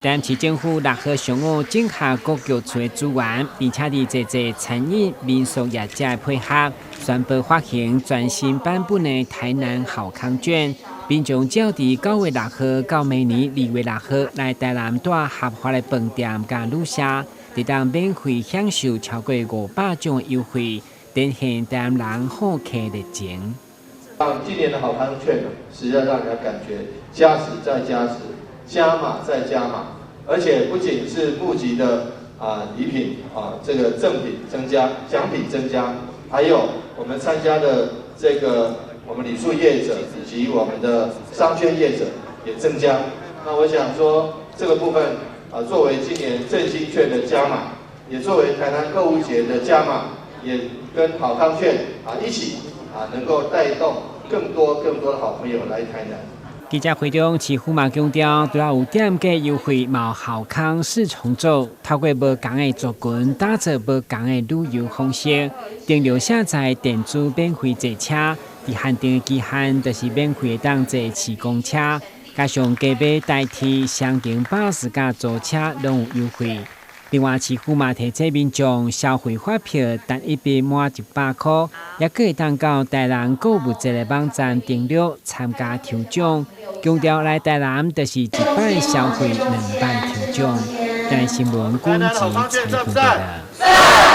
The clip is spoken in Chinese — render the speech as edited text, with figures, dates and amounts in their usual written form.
但市政府6号上午整合各局处的资源，并且伫这餐饮、民宿业者的配合，宣布发行全新版本的台南好康券，并将照伫9月6号到明年2月6号来台南住合法的饭店甲旅社，得当免费享受超过500种的优惠，展现台南人好客热情。今年的好康券实际上让人家感觉加时再加时，加码再加码，而且不仅是募集的礼品这个赠品增加，奖品增加，还有我们参加的这个我们旅宿业者以及我们的商圈业者也增加。那我想说这个部分作为今年振兴券的加码，也作为台南购物节的加码，也跟好康券一起能够带动更多的好朋友来台南。记者会中，市府嘛强调，除了有点价优惠，嘛有好康四重奏，透过无同的族群，打造无同的旅游方式。订了下载电子免费坐车，伫限定的期限，就是免费当坐市公车，加上加买代替双层巴士甲租车，拢有优惠。另外，市府嘛提醒民众消费发票单一笔满100块，也可以当到台南购物节的网站登录参加抽奖。强调来台南就是1摆消费2摆抽奖。台新闻管制采访报道。